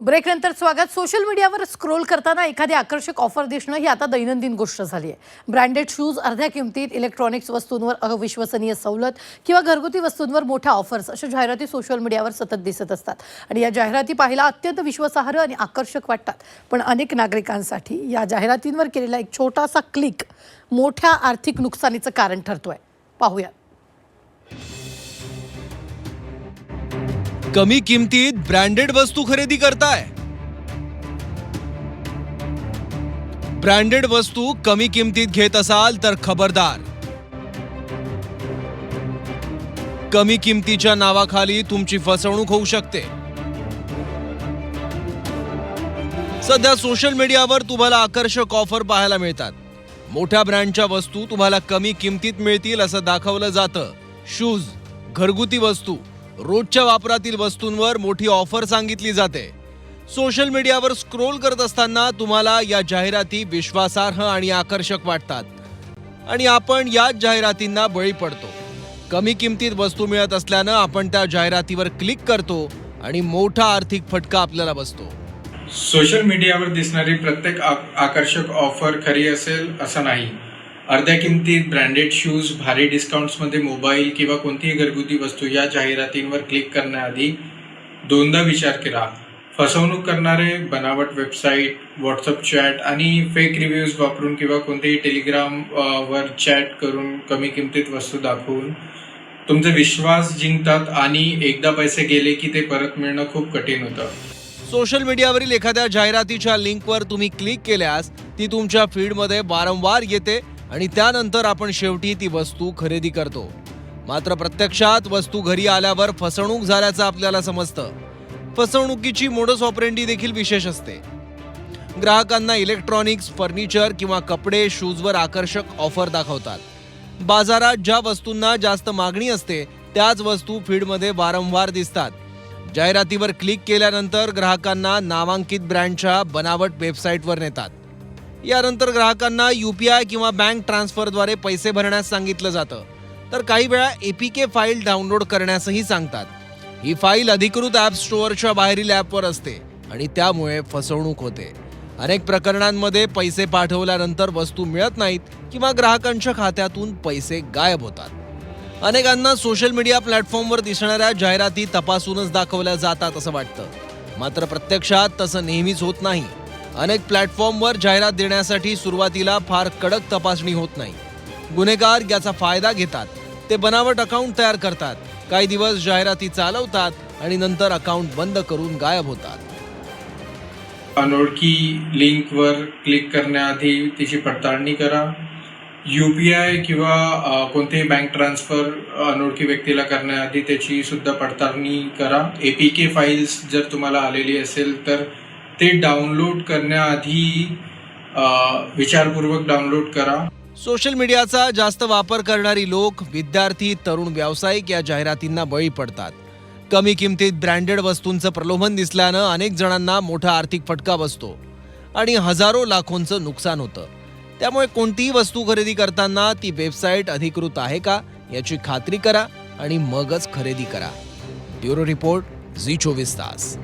ब्रेकनंतर स्वागत. सोशल मीडियावर स्क्रोल करताना एखादी आकर्षक ऑफर दिसणं ही आता दैनंदिन गोष्ट झाली आहे. ब्रँडेड शूज अर्ध्या किमतीत, इलेक्ट्रॉनिक्स वस्तूंवर अविश्वसनीय सवलत किंवा घरगुती वस्तूंवर मोठ्या ऑफर्स अशा जाहिराती सोशल मीडियावर सतत दिसत असतात आणि या जाहिराती पाहायला अत्यंत विश्वासार्ह आणि आकर्षक वाटतात. पण अनेक नागरिकांसाठी या जाहिरातींवर केलेला एक छोटासा क्लिक मोठ्या आर्थिक नुकसानीचं कारण ठरतोय. पाहूया. कमी किमतीत ब्रँडेड वस्तू खरेदी करताय. ब्रँडेड वस्तू कमी किमतीत घेत असाल तर खबरदार. कमी किमतीच्या नावाखाली तुमची फसवणूक होऊ शकते. सध्या सोशल मीडियावर तुम्हाला आकर्षक ऑफर पाहायला मिळतात. मोठ्या ब्रँडच्या वस्तू तुम्हाला कमी किमतीत मिळतील असं दाखवलं जातं. शूज, घरगुती वस्तू, रोजच्या वापरातील वस्तूंवर मोठी ऑफर सांगितली जाते. सोशल मीडियावर स्क्रोल करत असताना तुम्हाला या जाहिराती विश्वासार्ह आणि आकर्षक वाटतात आणि आपण याच जाहिरातींना बळी पडतो. कमी किमतीत वस्तू मिळत असल्यानं आपण त्या जाहिरातीवर क्लिक करतो आणि मोठा आर्थिक फटका आपल्याला बसतो. सोशल मीडियावर दिसणारी प्रत्येक आकर्षक ऑफर खरी असेल असं नाही. अर्ध्या किमतीत ब्रँडेड शूज, भारी डिस्काउंट्समध्ये मोबाईल किंवा कोणतीही घरगुती वस्तू या जाहिरातींवर क्लिक करण्याआधी दोनदा विचार करा. फसवणूक करणारे बनावट वेबसाईट, व्हॉट्सअप चॅट आणि फेक रिव्ह्यूज वापरून किंवा कोणतेही टेलिग्राम वर चॅट करून कमी किमतीत वस्तू दाखवून तुमचा विश्वास जिंकतात आणि एकदा पैसे गेले की ते परत मिळणं खूप कठीण होतं. सोशल मीडियावरील एखाद्या जाहिरातीच्या लिंकवर तुम्ही क्लिक केल्यास ती तुमच्या फीडमध्ये वारंवार येते आणि त्यानंतर आपण शेवटी ती वस्तू खरेदी करतो. मात्र प्रत्यक्षात वस्तू घरी आल्यावर फसवणूक झाल्याचं आपल्याला समजतं. फसवणुकीची मोडस ऑपरेंडी देखील विशेष असते. ग्राहकांना इलेक्ट्रॉनिक्स, फर्निचर किंवा कपडे, शूजवर आकर्षक ऑफर दाखवतात. बाजारात ज्या वस्तूंना जास्त मागणी असते त्याच वस्तू फीडमध्ये वारंवार दिसतात. जाहिरातीवर क्लिक केल्यानंतर ग्राहकांना नामांकित ब्रँडच्या बनावट वेबसाईटवर नेतात. यानंतर ग्राहकांना UPI किंवा बँक ट्रान्सफरद्वारे पैसे भरण्यास सांगितलं जातं. तर काही वेळा APK फाईल डाउनलोड करण्यासही सांगतात. ही फाईल अधिकृत ॲप स्टोअरच्या बाहेरील ॲपवर असते आणि त्यामुळे फसवणूक होते. अनेक प्रकरणांमध्ये पैसे पाठवल्यानंतर वस्तू मिळत नाहीत किंवा ग्राहकांच्या खात्यातून पैसे गायब होतात. अनेकांना सोशल मीडिया प्लॅटफॉर्मवर दिसणाऱ्या जाहिराती तपासूनच दाखवल्या जातात असं वाटतं. मात्र प्रत्यक्षात तसं नेहमीच होत नाही. अनेक प्लॅटफॉर्मवर जाहिरात देण्यासाठी सुरुवातीला फार कडक तपासणी होत नाही. गुन्हेगार याचा फायदा घेतात. ते बनावट अकाउंट तयार करतात, काही दिवस जाहिराती चालवतात आणि नंतर अकाउंट बंद करून गायब होतात. अनोळखी लिंकवर क्लिक करण्याआधी तिची पडताळणी करा. UPI किंवा कोणतेही बँक ट्रान्सफर अनोळखी व्यक्तीला करण्याआधी त्याची सुद्धा पडताळणी करा. APK फाईल्स जर तुम्हाला आलेली असेल तर ते डाउनलोड करण्याआधी विचारपूर्वक डाउनलोड करा. सोशल मीडियाचा जास्त वापर करणारी लोक, विद्यार्थी, तरुण व्यावसायिक या जाहिरातींना बळी पडतात. कमी किमतीत ब्रँडेड वस्तूंचं प्रलोभन दिसल्यानं अनेक जणांना मोठा आर्थिक फटका बसतो आणि हजारो लाखोंचं नुकसान होतं. त्यामुळे कोणतीही वस्तू खरेदी करताना ती वेबसाईट अधिकृत आहे का याची खात्री करा आणि मगच खरेदी करा. ब्युरो रिपोर्ट, झी 24 तास.